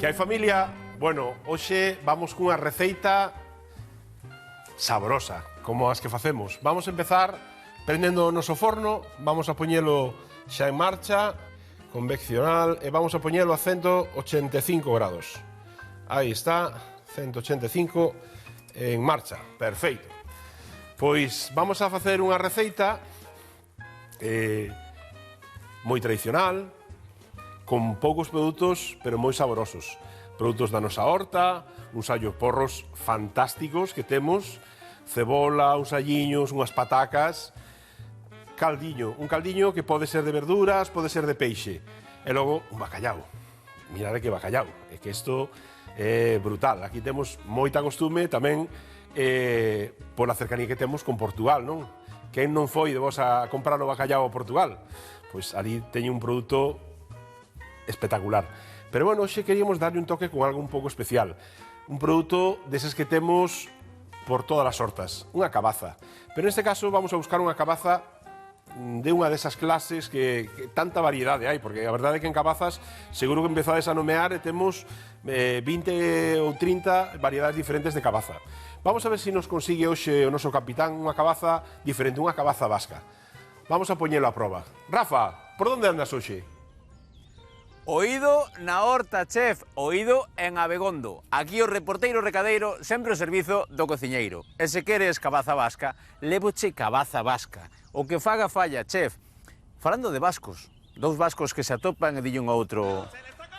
Que hai familia? Bueno, hoxe vamos cunha receita saborosa, como as que facemos. Vamos a empezar prendendo o noso forno, vamos a poñelo xa en marcha, conveccional, e vamos a poñelo a 185 grados. Aí está, 185 en marcha, perfeito. Pois vamos a facer unha receita moi tradicional, con poucos produtos, pero moi saborosos. Produtos da nosa horta, uns allos porros fantásticos que temos, cebola, uns alliños, unhas patacas, caldiño, un caldiño que pode ser de verduras, pode ser de peixe, e logo un bacallau. Mirade que bacallau, é que isto é brutal. Aquí temos moita costume tamén pola cercanía que temos con Portugal, non? Quen non foi de vos a comprar o bacallau a Portugal? Pois ali teño un produto espectacular. Pero bueno, hoxe queríamos darle un toque con algo un pouco especial. Un produto deses que temos por todas as hortas, unha cabaza. Pero neste caso vamos a buscar unha cabaza de unha desas clases que tanta variedade hai, porque a verdade é que en cabazas seguro que empezades a nomear e temos 20 ou 30 variedades diferentes de cabaza. Vamos a ver se nos consigue hoxe o noso capitán unha cabaza diferente, unha cabaza vasca. Vamos a poñelo a proba. Rafa, por onde andas hoxe? Oído na horta, chef, oído en Abegondo. Aquí o reporteiro recadeiro sempre ao servizo do cociñeiro. E se queres cabaza vasca, lévoche cabaza vasca. O que faga falla, chef. Falando de vascos, dous vascos que se atopan e dillen a outro: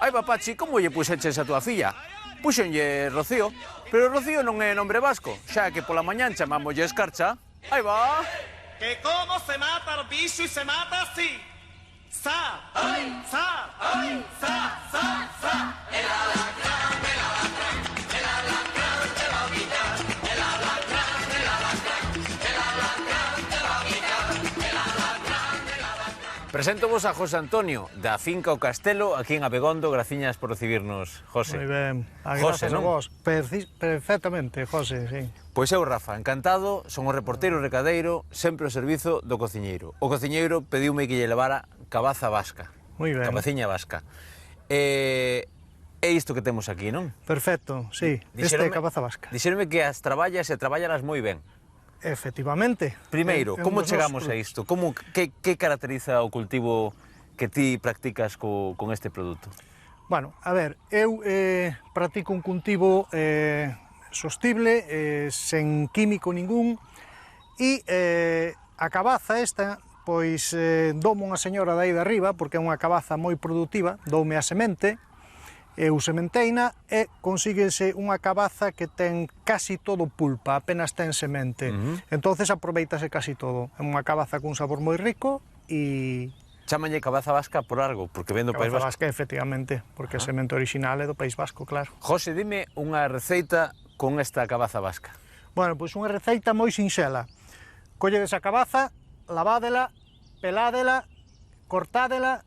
ai, papachi, como lle puxeches a túa filla? Puxenlle Rocío, pero Rocío non é nombre vasco, xa que pola mañán chamámoslle escarcha. Aí va. Que como se mata el bicho y se mata así. Sa, ay, sa, ay, sa, sa, sa. El alacrán, el alacrán, el alacrán te va a picar. El alacrán, el alacrán, el alacrán te va a picar. El alacrán, el alacrán. Presento vos a José Antonio, da finca O Castelo, aquí en Abegondo. Graciñas por recibirnos, José. Moi ben, José, grazas a non? vos. Perfectamente, José, sí. Pois eu, Rafa, encantado, son o reporteiro recadeiro, sempre ao servizo do cociñeiro. O cociñeiro pediume que lle levara cabaza vasca. Moi ben. Cabaciña vasca. É isto que temos aquí, non? Perfecto, sí. Este é cabaza vasca. Dixeronme que as traballas e traballaras moi ben. Efectivamente. Primeiro, É un como dos chegamos nosos a isto? Que caracteriza o cultivo que ti practicas con este produto? Bueno, a ver, eu practico un cultivo sostible, sen químico ningún, e a cabaza esta, pois doume unha señora dai de arriba, porque é unha cabaza moi produtiva, doume a semente, eu sementeina e consíguese unha cabaza que ten casi todo pulpa, apenas ten semente. Entonces aproveitase casi todo. É unha cabaza cun sabor moi rico e... Chámanlle cabaza vasca por algo, porque vendo País Cabaza Vasco. vasca, efectivamente, porque a semente original é do País Vasco, claro. José, dime unha receita con esta cabaza vasca. Bueno, pois unha receita moi sinxela. Colledes a cabaza, lavádela, peládela, cortádela,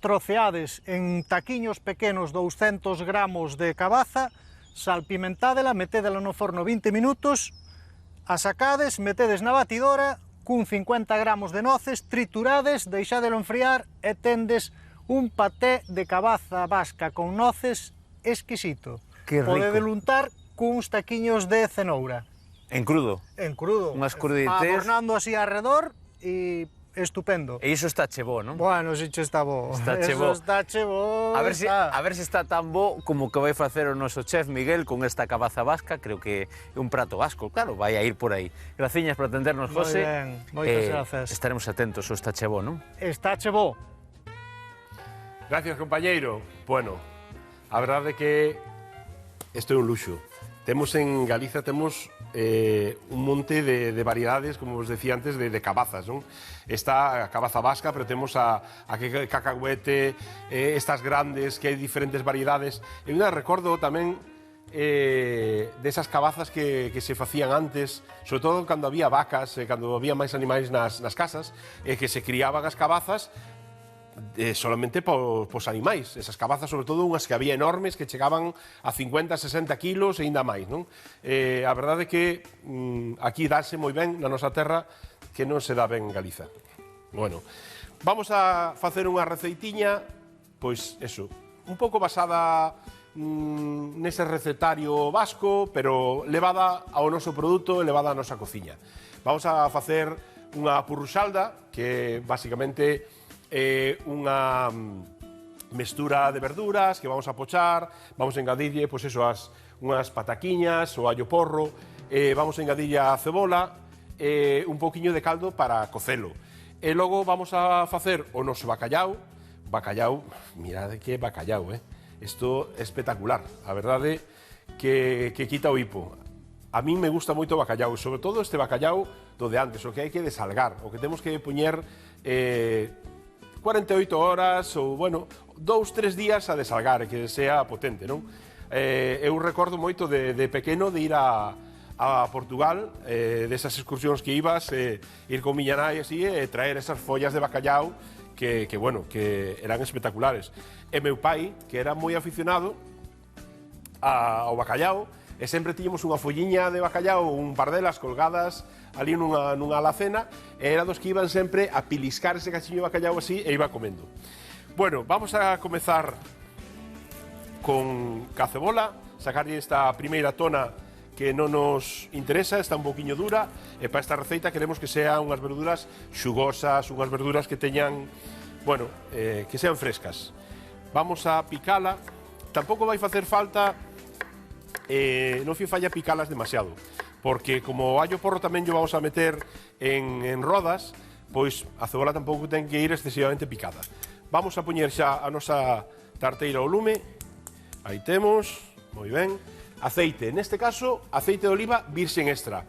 troceades en taquiños pequenos 200 gramos de cabaza, salpimentádela, metédela no forno 20 minutos, a sacades, metedes na batidora, cun 50 gramos de noces, triturades, deixádelo enfriar e tendes un paté de cabaza vasca con noces exquisito. Que rico. Podedes untar cuns taquiños de cenoura. En crudo. En crudo. Unhas crudites. Adornando así alrededor e estupendo. E iso está che bo, non? Bueno, si che está bo. Está che bo. Eso está che bo. A ver se está tan bo como que vai facer o noso chef Miguel con esta cabaza vasca. Creo que é un prato vasco, claro, vai a ir por aí. Graciñas por atendernos, Moi José. ben, moitas grazas. Estaremos atentos, o está che bo, non? Está che bo. Gracias, compañeiro. Bueno, a verdade é que isto é un luxo. Temos en Galiza, temos un monte de variedades, como vos decía antes, de cabazas, non? Está a cabaza vasca, pero temos a cacahuete, estas grandes, que hai diferentes variedades. E unha recordo tamén desas cabazas que se facían antes, sobre todo cando había vacas, cando había máis animais nas casas, que se criaban as cabazas solamente pos animais. Esas cabazas, sobre todo, unhas que había enormes, que chegaban a 50, 60 kilos e ainda máis, non? A verdade é que aquí dáse moi ben na nosa terra, que non se dá ben en Galiza. Bueno, vamos a facer unha receitiña, pois, eso, un pouco basada nese recetario vasco, pero levada ao noso produto e levada á nosa cociña. Vamos a facer unha purruxalda, que basicamente é unha mestura de verduras que vamos a pochar, vamos a engadirlle, pois eso, unhas pataquiñas, o allo porro, vamos a engadirlle a cebola, un pouquiño de caldo para cocelo. E logo vamos a facer o noso bacallau, mirade que bacallau, Isto é espectacular, a verdade que quita o hipo. A mí me gusta moito o bacallau, sobre todo este bacallau do de antes, o que hai que desalgar, o que temos que poñer 48 horas ou, bueno, 2-3 días a desalgar, que sea potente, non? Eu recordo moito de pequeno de ir a Portugal, desas excursións que ibas, ir con miña nai así, e traer esas follas de bacallau que eran espectaculares. E meu pai, que era moi aficionado ao bacallau, e sempre tiñamos unha folliña de bacallau, un par delas colgadas ali nunha alacena, e era dos que iban sempre a piliscar ese cachiño de bacallau así e iba comendo. Bueno, vamos a comezar con a cebola, sacarlle esta primeira tona que non nos interesa, está un poquinho dura, e para esta receita queremos que sean unhas verduras xugosas, unhas verduras que teñan, bueno, que sean frescas. Vamos a picala, tampouco vai facer falta, non fai falla picalas demasiado, porque como o allo porro tamén yo vamos a meter en rodas, pois a cebola tampouco ten que ir excesivamente picada. Vamos a poñer xa a nosa tarteira ao lume, aí temos, moi ben. Aceite, neste caso, aceite de oliva virxen extra.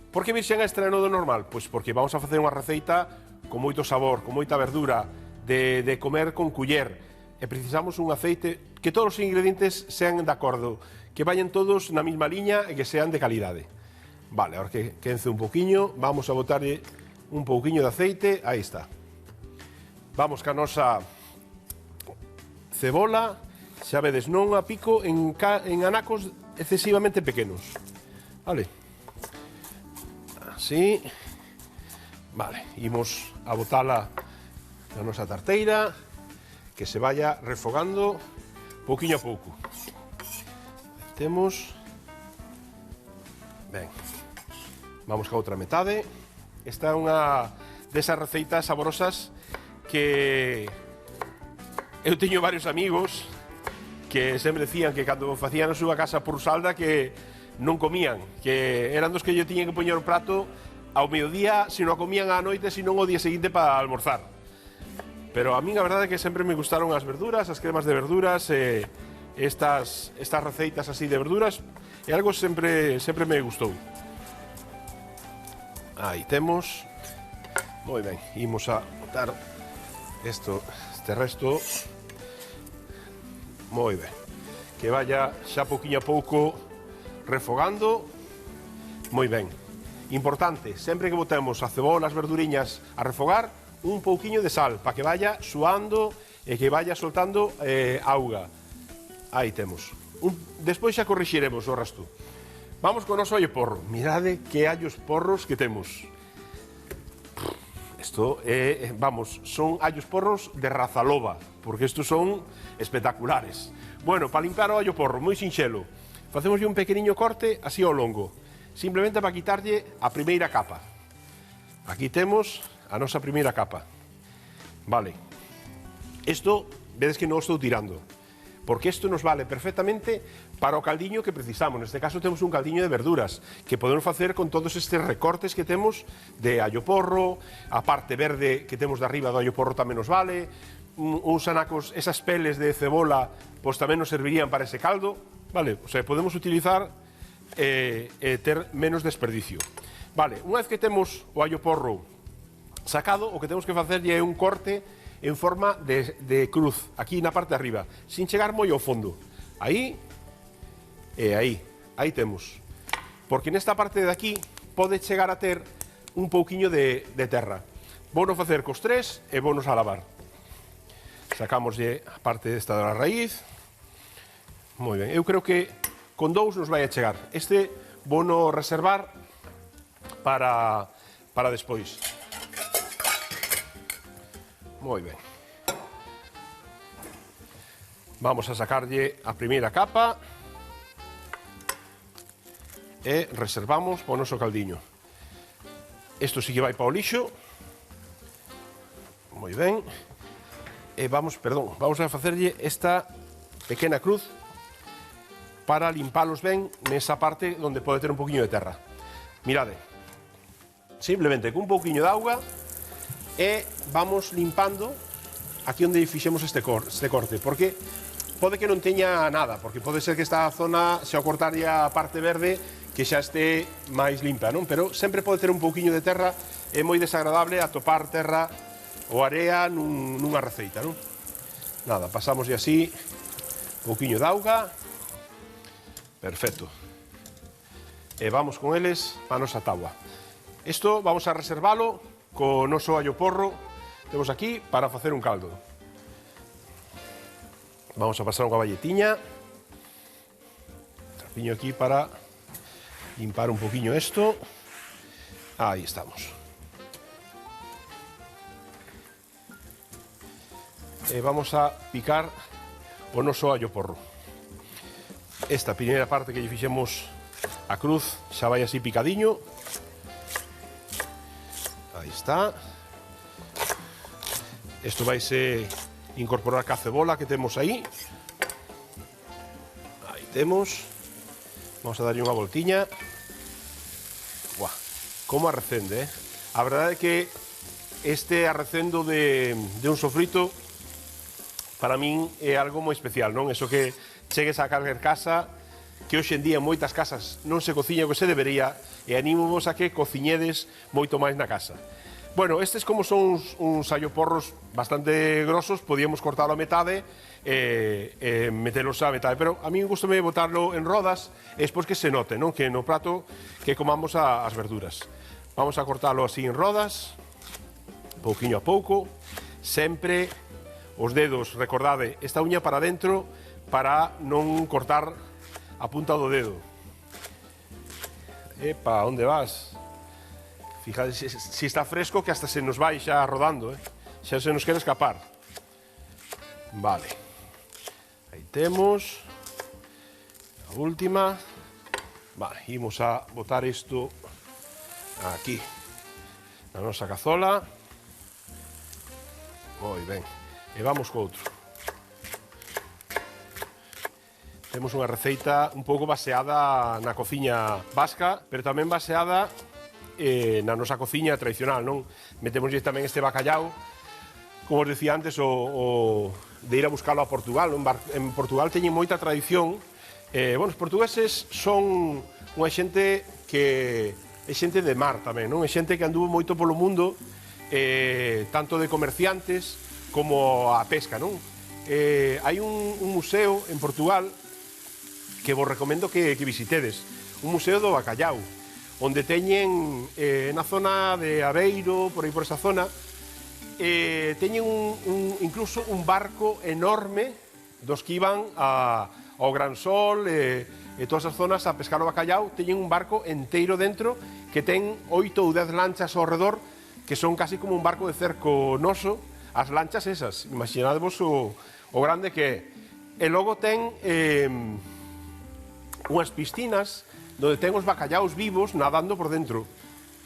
Por que virxen extra e non do normal? Pois porque vamos a facer unha receita con moito sabor, con moita verdura, de comer con culler. E precisamos un aceite que todos os ingredientes sean de acordo, que vayan todos na mesma liña e que sean de calidade. Vale, ahora que quence un poquinho, vamos a botarlle un pouquiño de aceite, aí está. Vamos ca nosa cebola, xa vedes, non a pico en anacos excesivamente pequenos. Vale. Así. Vale, imos a botala na nosa tarteira, que se vaya refogando pouquiño a pouco. Temos. Ben. Vamos ca outra metade. Esta é unha desas receitas saborosas que eu teño varios amigos que sempre decían que cando facían a súa casa por salda que non comían, que eran dos que yo tiñen que poñer o prato ao mediodía, se non a comían á noite, senón o día seguinte para almorzar. Pero a min a verdade é que sempre me gustaron as verduras, as cremas de verduras, estas receitas así de verduras, é algo sempre me gustou. Aí temos. Moi ben, imos a botar este resto. Moi ben. Que vaya xa pouquiño a pouco refogando. Moi ben. Importante, sempre que botemos a cebola, as verduriñas a refogar, un pouquiño de sal, para que vaya suando e que vaya soltando auga. Aí temos. Despois xa corrixiremos o resto. Vamos con o noso allo porro. Mirade que allos porros que temos. Isto é, vamos, son allos porros de raza loba, porque estos son espectaculares. Bueno, para limpar o allo porro, moi sinxelo, facemos un pequeniño corte así ao longo, simplemente para quitarlle a primeira capa. Aquí temos a nosa primeira capa. Vale. Isto, vedes que non estou tirando, porque isto nos vale perfectamente para o caldiño que precisamos. Neste caso temos un caldiño de verduras que podemos facer con todos estes recortes que temos de allo porro, a parte verde que temos de arriba do allo porro tamén nos vale, uns anacos, esas peles de cebola, pois tamén nos servirían para ese caldo, vale? O sea, podemos utilizar ter menos desperdicio. Vale, unha vez que temos o allo porro sacado, o que temos que facer é un corte en forma de cruz, aquí na parte de arriba, sin chegar moi ao fondo. Aí, e aí temos. Porque nesta parte de aquí pode chegar a ter un pouquiño de terra. Vouno facer cos tres e vounos a lavar. Sacámoslle a parte desta da raíz. Moi ben, eu creo que con dous nos vai a chegar. Este vouno reservar para despois. Moi ben. Vamos a sacarlle a primeira capa e reservamos para o noso caldiño. Isto sí que vai para o lixo. Moi ben. E vamos a facerlle esta pequena cruz para limpalos ben nesa parte onde pode ter un poquinho de terra. Mirade, simplemente con un pouquinho de auga e vamos limpando aquí onde fixemos este corte, porque pode que non teña nada, porque pode ser que esta zona, se ao cortarlle a parte verde, que xa este máis limpa, non? Pero sempre pode ter un pouquinho de terra, é moi desagradable atopar terra ou area nunha receita, non? Nada, pasamos así un pouquinho de auga, perfecto. E vamos con eles para a nosa tabua. Isto vamos a reservalo co noso allo porro temos aquí para facer un caldo. Vamos a pasar unha valletiña, trapiño aquí para limpar un poquinho isto. Aí estamos. E vamos a picar o noso allo porro. Esta primeira parte que lle fixemos a cruz xa vai así picadiño. Aí está. Isto vaise incorporar ca cebola que temos aí. Aí temos. Vamos a darlle unha voltiña. Buah, como arrecende, eh? A verdade é que este arrecendo de un sofrito para min é algo moi especial, non? Eso que chegues a calquer casa, que hoxe en día en moitas casas non se cociña o que se debería, e anímovos a que cociñedes moito máis na casa. Bueno, estes como son uns alloporros bastante grosos, podíamos cortalo a metade e metelos a metade, pero a min gustame botarlo en rodas e despois que se note, non? Que no prato que comamos as verduras. Vamos a cortalo así en rodas, pouquiño a pouco, sempre os dedos, recordade, esta uña para dentro para non cortar a punta do dedo. Epa, onde vas? Fijade se está fresco que hasta se nos vai xa rodando, xa se nos quere escapar. Vale. Aí temos a última. Vale, imos a botar isto aquí na nosa cazola. Moi ben. E vamos co outro. Temos unha receita un pouco baseada na cociña vasca, pero tamén baseada na nosa cociña tradicional, non? Metemos tamén este bacallau, como os decía antes, de ir a buscalo a Portugal. En Portugal teñen moita tradición. Bueno, os portugueses son unha xente que é xente de mar tamén, non? É xente que anduvo moito polo mundo, tanto de comerciantes como a pesca, non? Hai un museo en Portugal que vos recomendo que visitedes, un museo do bacallau, onde teñen na zona de Aveiro, por aí por esa zona, teñen incluso un barco enorme dos que iban ao Gran Sol e todas as zonas a pescar o bacallau. Teñen un barco enteiro dentro que ten 8 ou 10 lanchas ao redor, que son casi como un barco de cerco noso. As lanchas esas, imaginadvos o grande que é. E logo ten unhas piscinas onde ten os bacallaus vivos nadando por dentro.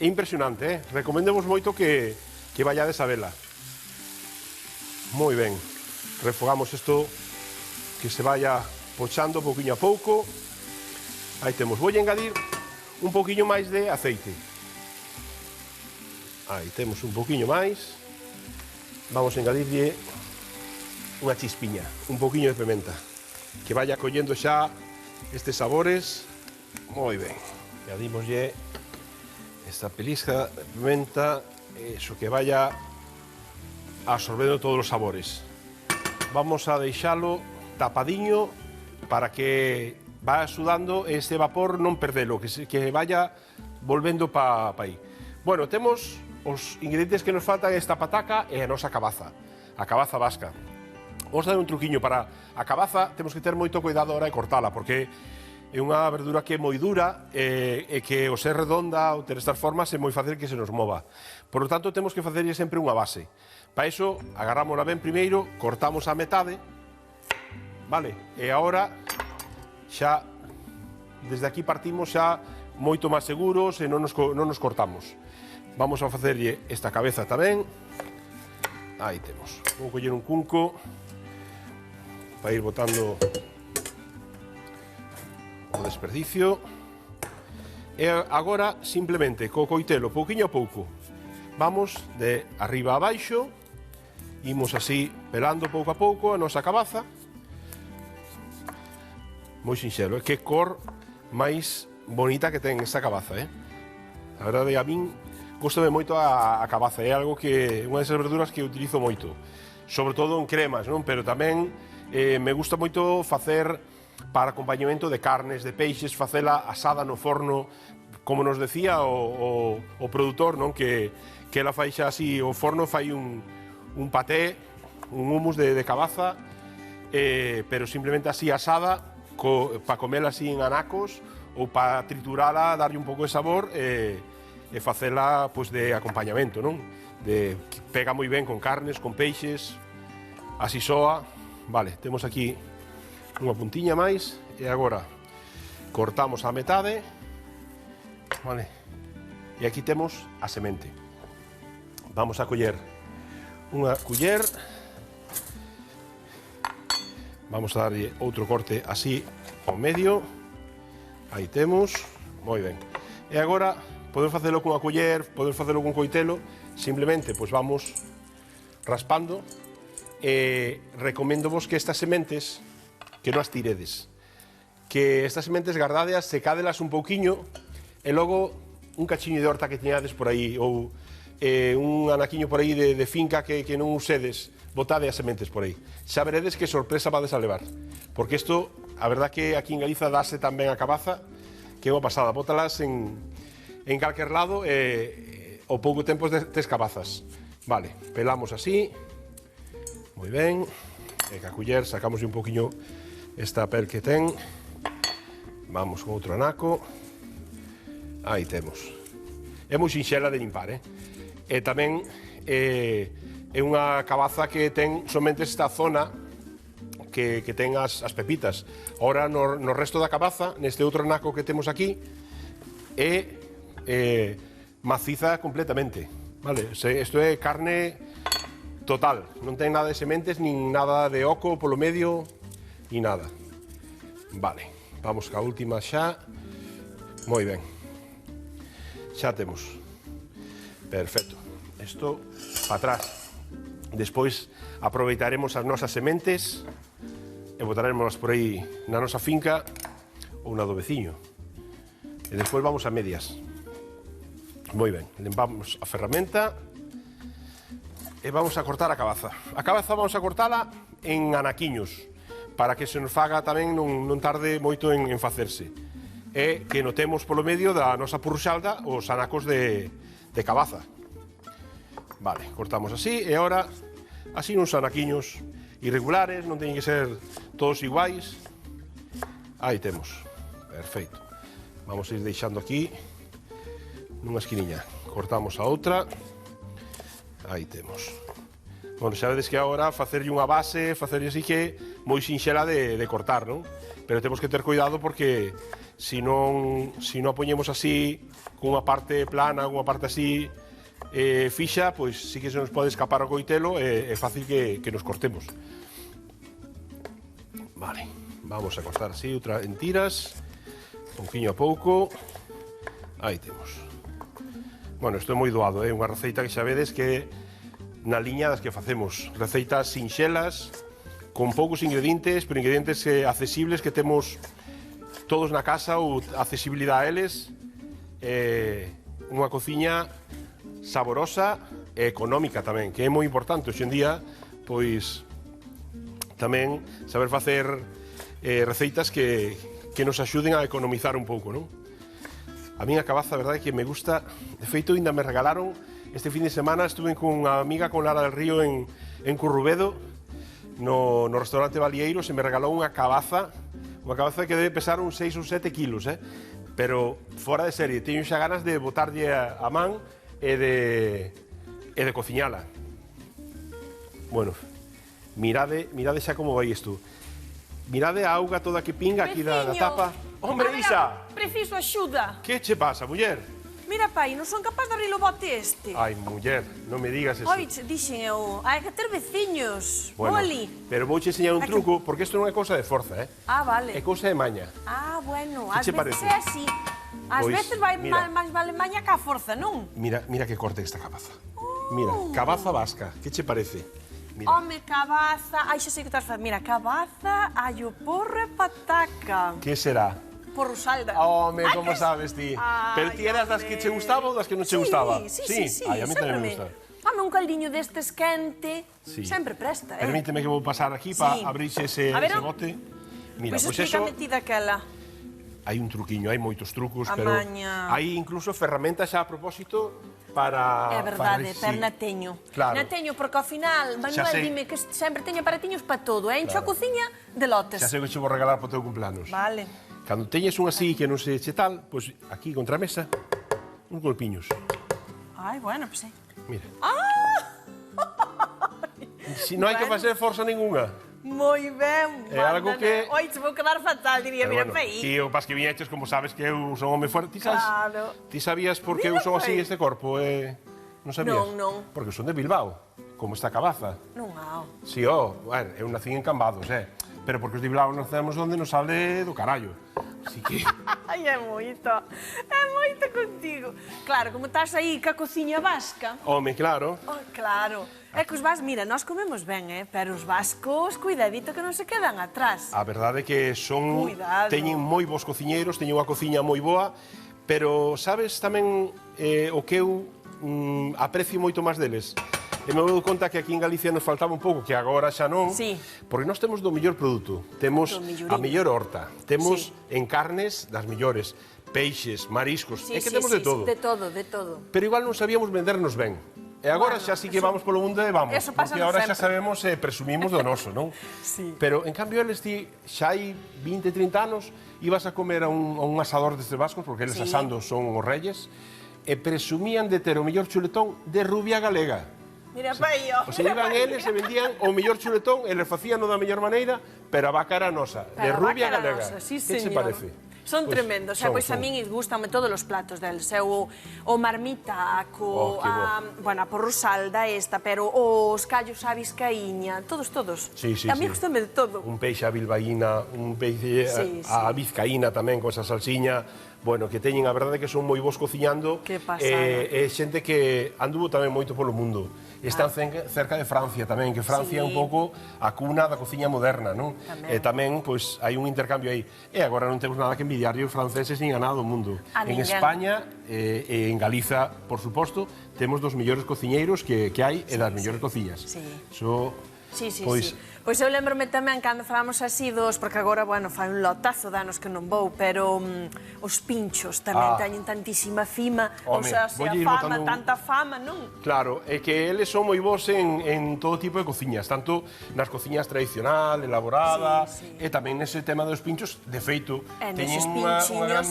É impresionante, recomendemos moito que vayades a vela. Moi ben, refogamos isto que se vaya pochando pouquiño a pouco. Aí temos, vou engadir un pouquiño máis de aceite. Aí temos un pouquiño máis. Vamos a engadirlle unha chispiña, un pouquiño de pimenta, que vaya collendo xa estes sabores. Moi ben, engadimoslle esta pelisca de pimenta, eso, que vaya absorbendo todos os sabores. Vamos a deixalo tapadiño para que vaya sudando este vapor, non perdelo, que vaya volvendo pa aí. Bueno, temos os ingredientes que nos faltan, esta pataca e a nosa cabaza, a cabaza vasca. Vamos a dar un truquiño para a cabaza, temos que ter moito cuidado ahora de cortala, porque é unha verdura que é moi dura e que ao ser redonda ou ter estas formas é moi fácil que se nos mova. Por lo tanto, temos que facerlle sempre unha base. Para iso, agarrámola ben primeiro, cortamos a metade, vale? E agora xa desde aquí partimos xa moito máis seguros e non nos cortamos. Vamos a facerlle esta cabeza tamén. Aí temos. Vou coller un cunco para ir botando o desperdicio. E agora, simplemente, co coitelo, pouquiño a pouco, vamos de arriba a baixo, imos así pelando pouco a pouco a nosa cabaza. Moi sinxelo, que cor máis bonita que ten esta cabaza, A verdade, a min gustame moito a cabaza, é algo que unha desas verduras que utilizo moito, sobre todo en cremas, non? Pero tamén me gusta moito facer para acompañamento de carnes, de peixes, facela asada no forno, como nos decía o produtor, non? Que ela fai xa así, o forno fai un paté, un hummus de cabaza, pero simplemente así asada, para comela así en anacos, ou para triturala, darlle un pouco de sabor, e facela pois, de acompañamento, non? Que pega moi ben con carnes, con peixes, así soa. Vale, temos aquí unha puntiña máis, e agora cortamos a metade, vale? E aquí temos a semente. Vamos a coller unha culler, vamos a darlle outro corte así ao medio, aí temos, moi ben. E agora podemos facelo cunha culler, podemos facelo cun coitelo, simplemente pois vamos raspando, e recoméndovos que estas sementes que non as tiredes, que estas sementes gardádeas, secádelas un pouquiño e logo un cachiño de horta que tiñades por aí ou un anaquiño por aí de finca que non usedes, botade as sementes por aí. Xa veredes que sorpresa vades a levar, porque isto, a verdad que aquí en Galiza dáse tan ben a cabaza que é unha pasada, bótalas en calquer lado e ao pouco tempo tes cabazas. Vale, pelamos así, moi ben, e ca culler sacamos un poquinho esta pel que ten, vamos con outro anaco, aí temos. É moi sinxela de limpar, e tamén é unha cabaza que ten somente esta zona que ten as pepitas. Ora, no resto da cabaza, neste outro anaco que temos aquí, é maciza completamente, vale? Isto é carne total, non ten nada de sementes, nin nada de oco polo medio, nin nada. Vale, vamos ca última xa. Moi ben. Xa temos. Perfecto. Isto para atrás. Despois aproveitaremos as nosas sementes e botaremos por aí na nosa finca ou na do veciño. E despois vamos a medias. Moi ben, limpamos a ferramenta e vamos a cortar a cabaza. A cabaza vamos a cortala en anaquiños para que se nos faga tamén non tarde moito en facerse. E que notemos polo medio da nosa purruxalda os anacos de cabaza. Vale, cortamos así e agora así uns anaquiños irregulares, non teñen que ser todos iguais. Aí temos, perfeito. Vamos a ir deixando aquí nunha esquiniña. Cortamos a outra. Aí temos. Bueno, xa vedes que agora facerlle unha base, facerlle así que moi sinxela de cortar, non? Pero temos que ter cuidado porque se non a poñemos así, cunha parte plana, cunha parte así fixa, pois sí que se nos pode escapar o coitelo e é fácil que nos cortemos. Vale, vamos a cortar así outra en tiras, pouquiño a pouco. Aí temos. Bueno, isto é moi doado, é unha receita que xa vedes que na liña das que facemos. Receitas sinxelas, con poucos ingredientes, pero ingredientes accesibles que temos todos na casa ou accesibilidade a eles. Unha cociña saborosa e económica tamén, que é moi importante hoxe en día, pois tamén saber facer receitas que nos axuden a economizar un pouco, non? A min a cabaza, a verdade, que me gusta. De feito, ainda me regalaron, este fin de semana estuve con unha amiga, con Lara del Río, en Currubedo, no restaurante Balieiros, e me regalou unha cabaza que debe pesar uns 6 ou 7 kilos, pero fora de serie. Teño xa ganas de botarlle a man e de cociñala. Bueno, mirade xa como vai isto. Mirade a auga toda que pinga aquí da Veciño. tapa. Hombre, A ver, Isa, Preciso axuda. que che pasa, muller? Mira, pai, non son capaz de abrir o bote este. Ai, muller, non me digas eso. Oi, dixen eu, hai que ter veciños. Bueno, Vou ali. pero vouche enseñar un Aquí. truco, porque isto non é cousa de forza, Ah, vale. É cousa de maña. Ah, bueno, Que ás che veces parece? é así. Ás Pois, veces vai mira. máis vale maña que a forza, non? Mira que corte esta cabaza. Mira, cabaza vasca, que che parece? Mira, Home, cabaza... Ai, xa sei que estás facendo. Mira, cabaza, allo porro e pataca. que será? Porro salda. Home, Ai, como que- sabes ti? Ai, Pero ti eras das que che gustaba ou das que non che gustaba? Sí. Ai, a mí tamén me sempre gusta. Home, un caldiño destes quente, Sí. sempre presta, Permíteme que vou pasar aquí para Sí. abrirse ese A ver, ese non? bote. Mira, Pois pois eso, explícame ti daquela. hai un truquiño, hai moitos trucos, A pero maña. hai incluso ferramentas xa a propósito para... É verdade, para- pero sí. na teño. Claro. Na teño, porque ao final, Manuel, sei. dime que sempre teño aparatiños para todo, encho a cociña de lotes. Xa sei que che vou regalar para o teu cumpleanos. Vale. Cando teñes un así que non se che tal, pois aquí contra a mesa, uns golpiños. Ai, bueno, pois sí. Mira. Si non hai que Bueno. facer forza ninguna. Moi ben. É algo que- Oi, se vou quedar fatal, diría, mira, bueno, fei. ti o pas que viñeches, como sabes que eu son home fuerte, ti sabes? Claro. Ti sabías por que eu Mira, son así fei. este corpo, non sabías? Non. Porque son de Bilbao, como esta cabaza. Non ao. Si, bueno, eu nací en Cambados, pero porque os de Bilbao nacemos onde nos sale do carallo. Así que, Ai, é moito contigo. Claro, como estás aí ca cociña vasca. home, claro, Oh, claro. É que os vascos, mira, nós comemos ben, pero os vascos, cuidadito que non se quedan atrás. a verdade é que son Cuidado. teñen moi bons cociñeiros, teñen unha cociña moi boa, pero sabes tamén o que eu aprecio moito máis deles? E me dou conta que aquí en Galicia nos faltaba un pouco, que agora xa non, Sí. porque nós temos do mellor produto. Temos Do mellorín. a mellor horta, temos Sí. en carnes das mellores, peixes, mariscos, Sí, é que sí, temos sí, de todo. de todo. Pero igual non sabíamos vendernos ben. E agora Bueno, xa sí que eso- vamos polo mundo e vamos, eso pasa porque agora xa sempre. sabemos e presumimos do noso, non? Sí. Pero, en cambio, eles ti xa hai 20, 30 anos ibas a comer a un asador destes vascos, porque eles Sí. asando son os reyes, e presumían de ter o mellor chuletón de rubia galega. Mira, pai, yo. O sea, iban eles e vendían o mellor chuletón e les facían da mellor maneira, pero a vaca era nosa, de rubia galega. Sí, que se señor. parece? Son Pois, tremendos, pois a min gustan todos os platos deles, o marmitaco, Oh, que bueno, a porro salda esta, pero os callos a vizcaíña, todos. Sí, sí, a mí sí. gustame de todo. Un peixe a bilbaína, un peixe Sí, a vizcaína tamén, con esa salsiña, bueno, que teñen, a verdade que son moi bons cociñando. Que pasada. É xente que anduvo tamén moito polo mundo. Están cerca de Francia tamén, que Francia é un Sí. pouco a cuna da cociña moderna, non? Tamén. E tamén, pois, hai un intercambio aí. E agora non temos nada que envidiar os franceses nin a nada do mundo. A En ninguén. España e en Galiza, por suposto, temos dos mellores cociñeiros que hai e das mellores cociñas. Sí. So, Sí. pois, Pois eu lembrome tamén cando falamos así dos, porque agora, bueno, fai un lotazo de anos que non vou, pero os pinchos tamén teñen tantísima fima, Home, ou sea, se a volle ir fama, botando un- tanta fama, non? Claro, é que eles son moi bons en todo tipo de cociñas, tanto nas cociñas tradicional, elaborada, Sí, sí. e tamén nese tema dos pinchos, de feito, E teñen neses unha pinchiños. gran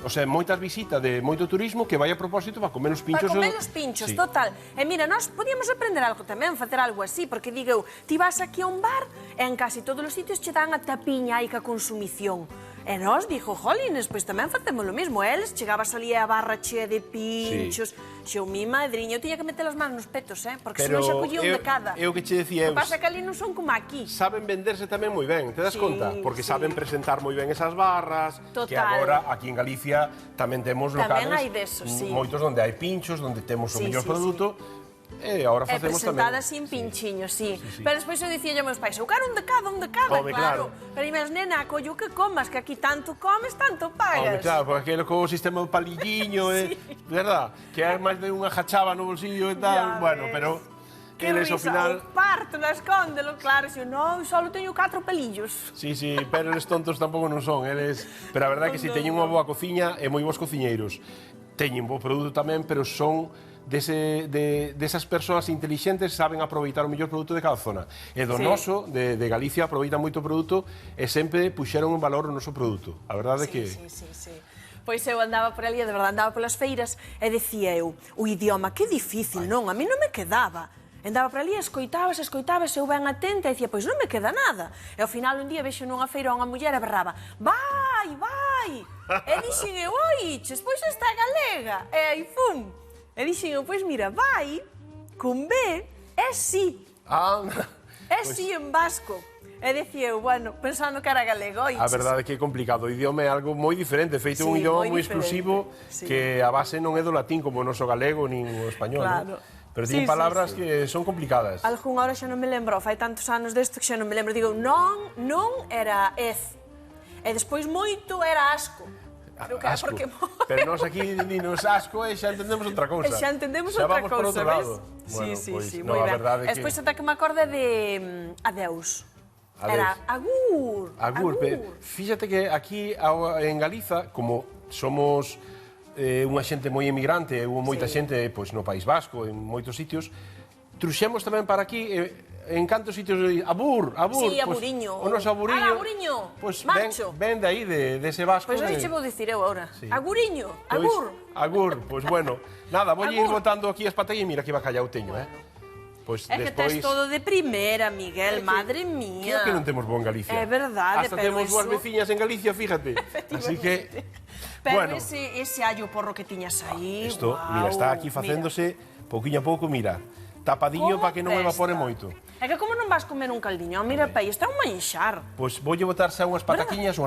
o sea, moitas visitas de moito turismo que vai a propósito para comer os pinchos. Para comer os pinchos, Sí. total. E mira, nós podíamos aprender algo tamén, facer algo así, porque digo, ti vas aquí a un bar e en casi todos os sitios che dan a tapiña aí ca consumición. E nós, dixo, jolines, pois tamén facemos lo mismo. Eles chegabas ali a barra chea de pinchos. Xo, mi madriña, eu tiña que meter as manos nos petos, porque senón xa collía un de cada. É o que che decía O eu. que pasa é que ali non son como aquí. Saben venderse tamén moi ben, te das Sí, conta? Porque sí. saben presentar moi ben esas barras, que Total. agora aquí en Galicia tamén temos Tamén locales, hai desos, sí. moitos onde hai pinchos, onde temos o Sí, mellor sí, produto, e agora É facemos presentada tamén. así en pinchiños, sí. sí. Pero despois eu dicía aos meus pais, eu quero un de cada, Home, claro. Pero imes, nena, collo que comas, que aquí tanto comes, tanto Home, pagas. claro, porque aquilo co sistema do palilliño, verdad? Que hai máis de unha jachaba no bolsillo e tal, Ya bueno, ves. pero Que eles ao risa, final... o parto na escóndelo, claro, se non, só teño 4 pelillos. Sí, sí, pero eles tontos tampouco non son, eles... Pero a verdade é que si teñen unha boa cociña e moi bons cociñeiros. Teñen bo produto tamén, pero son desas persoas intelixentes saben aproveitar o mellor produto de cada zona. E do Sí. noso, de Galicia, aproveita moito o produto e sempre puxeron un valor o noso produto. A verdade é que... Sí. Pois eu andaba por ali, de verdade, andaba polas feiras e decía eu, o idioma, que difícil, non? A mí non me quedaba. Andaba para ali, escoitabas, eu ben atenta e dicía, pois non me queda nada. E ao final un día vexo nunha feira unha muller e berraba, vai, vai. E dixen eu, oiches, pois esta é galega. E aí, fum. E dixen eu, pois mira, vai, con B, é sí. É sí en vasco. E dicía eu, bueno, pensando que era galego, oiches. A verdade é que é complicado, o idioma é algo moi diferente, feito un Sí, idioma moi moi exclusivo, diferente, sí. que a base non é do latín como o noso galego nin o español, Claro. ¿no? Pero Sí, tiñen sí, palabras sí. que son complicadas. Algún hora xa non me lembro, fai tantos anos desto que xa non me lembro. Digo, non era ez. E despois moito era asco. Creo que era Asco. porque... Pero nós aquí dinos asco e xa entendemos outra cousa. E xa entendemos Xa outra vamos por cousa, outro ves? lado. Bueno, Sí, pois, sí, no, moi a ben. verdade E é que... despois ata que me acorde de adeus. Adeus. Era agur. Agur. Fíxate que aquí en Galiza, como somos unha xente moi emigrante, hubo moita xente pois, no País Vasco, en moitos sitios, truxemos tamén para aquí, en cantos sitios, abur, Sí, pois, aburiño. o noso aburiño. Ala, aburiño, Pois marcho. ven de aí, dese vasco. Pois aí che vou dicir eu agora. Aguriño, Pois, agur. Agur, pois bueno. Nada, vou ir Agur. botando aquí as pataguas e mira que bacallau teño, Pois É que tes todo de primeira, Miguel, madre mía. Creo que non temos bo en Galicia. É verdade, Hasta pero temos boas eso- veciñas en Galicia, fíjate. Así que, Pero bueno, ese allo porro que tiñas aí, isto, guau, mira, está aquí facéndose pouquiño a pouco, mira, tapadiño Como para que non pesta. evapore moito. É que como non vas comer un caldiño, mira, pei, está un manxar. Pois voulle botar xa unhas pataquiñas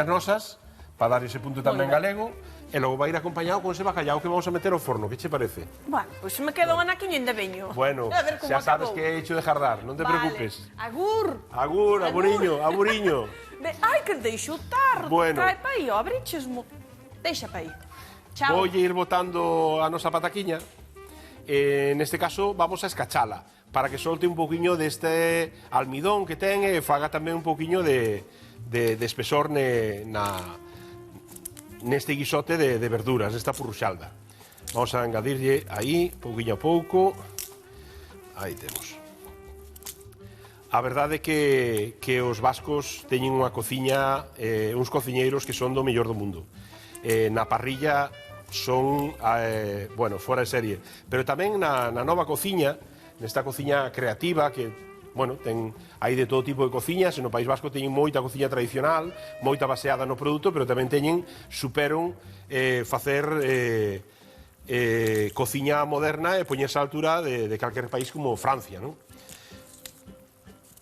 nosas, para dar ese punto tamén ben. galego, e logo vai ir acompañado con ese bacallau que vamos a meter ao forno, que che parece? Bueno, pois me quedo un anaquiño en de veño. Bueno, A ver como xa sabes acabou. que he hecho de jardar, non te preocupes. Agur. Agur, aburiño, aburiño. Ai, que deixo tarde. Bueno. Trae pa aí, ó, abrichesmo. Deixa pa aí. Chao. Voulle ir botando a nosa pataquiña. Neste caso vamos a escachala para que solte un poquinho deste almidón que ten e faga tamén un poquinho de espesor neste guisote de verduras, nesta purruxalda. Vamos a engadirlle aí, pouquinho a pouco. Aí temos. A verdade é que os vascos teñen unha cociña, uns cociñeiros que son do mellor do mundo. Na parrilla son, bueno, fora de serie. Pero tamén na nova cociña, nesta cociña creativa que, bueno, hai de todo tipo de cociñas, no País Vasco teñen moita cociña tradicional, moita baseada no produto, pero tamén superon facer cociña moderna e poñerse á altura de calquer país como Francia, non?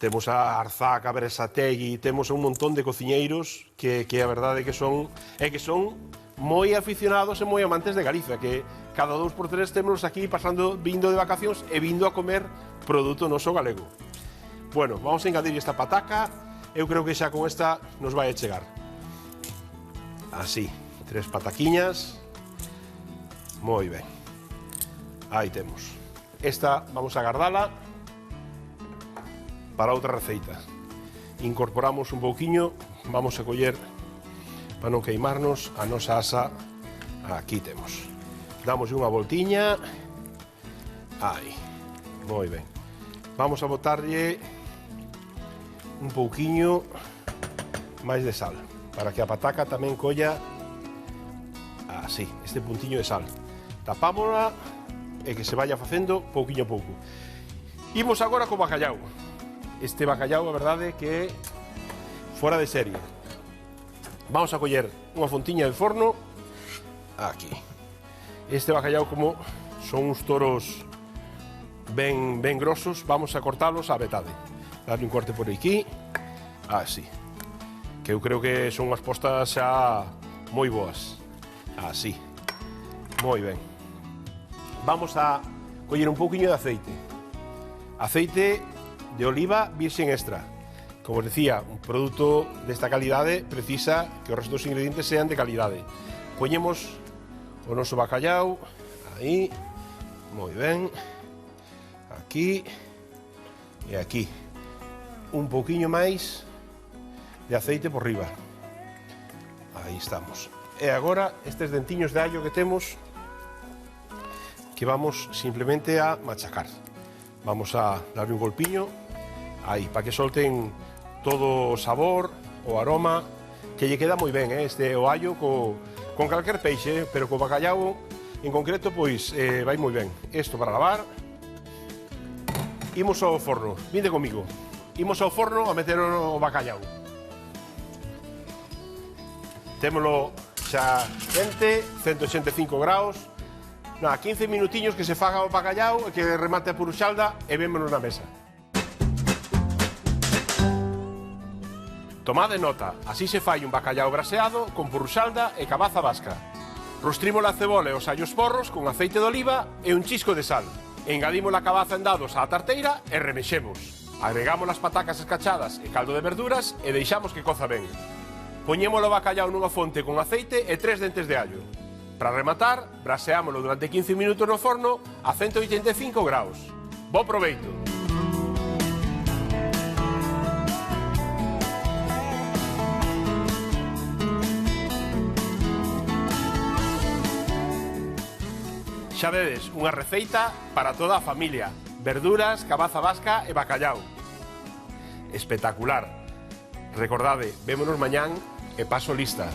Temos a Arzac, a Berasategui, temos un montón de cociñeiros que a verdade é que son moi aficionados e moi amantes de Galicia, que cada 2 por 3 temos aquí vindo de vacacións e vindo a comer produto noso galego. Bueno, vamos a engadir esta pataca, eu creo que xa con esta nos vai a chegar. Así, 3 pataquiñas, moi ben. Aí temos. Esta vamos a guardala para outra receita. Incorporamos un pouquiño, vamos a coller para non queimarnos a nosa asa. Aquí temos. Damos unha voltiña. Aí. Moi ben. Vamos a botarlle un pouquiño máis de sal para que a pataca tamén colla así, este puntiño de sal. Tapámola e que se vaya facendo pouquiño a pouco. Imos agora co bacallau. Este bacallau, a verdade, que é fora de serie. Vamos a coller unha fontiña de forno. Aquí. Este bacallau, como son uns toros ben grosos, vamos a cortalos a metade. Darle un corte por aquí. Así. Que eu creo que son unhas postas xa moi boas. Así. Moi ben. Vamos a coller un pouquiño de aceite. Aceite de oliva virxen extra. Como os decía, un produto desta calidade precisa que os restos dos ingredientes sean de calidade. Poñemos o noso bacallau, aí, moi ben, aquí e aquí. Un pouquiño máis de aceite por riba. Aí estamos. E agora, estes dentiños de allo que temos, que vamos simplemente a machacar. Vamos a darle un golpiño, aí, para que solten todo o sabor, o aroma, que lle queda moi ben, este o allo con calquer peixe, pero co bacallau en concreto, pois, vai moi ben. Isto para lavar. Imos ao forno, vinde comigo. Imos ao forno a meter o bacallau. Témolo xa quente, 185 graus. 15 minutiños que se faga o bacallau e que remate a puruxalda e vémonos na mesa. Tomade nota, así se fai un bacallau braseado con puruxalda e cabaza vasca. Rostrimos a cebola e os allos porros con aceite de oliva e un chisco de sal. Engadimos a cabaza en dados á tarteira e remexemos. Agregamos as patacas escachadas e caldo de verduras e deixamos que coza ben. Poñemos o bacallau nunha fonte con aceite e 3 dentes de allo. Para rematar, braseámoslo durante 15 minutos no forno a 185 graus. Bo proveito! Xa vedes, unha receita para toda a familia. Verduras, cabaza vasca e bacallau. Espectacular. Recordade, vémonos mañán e paso lista.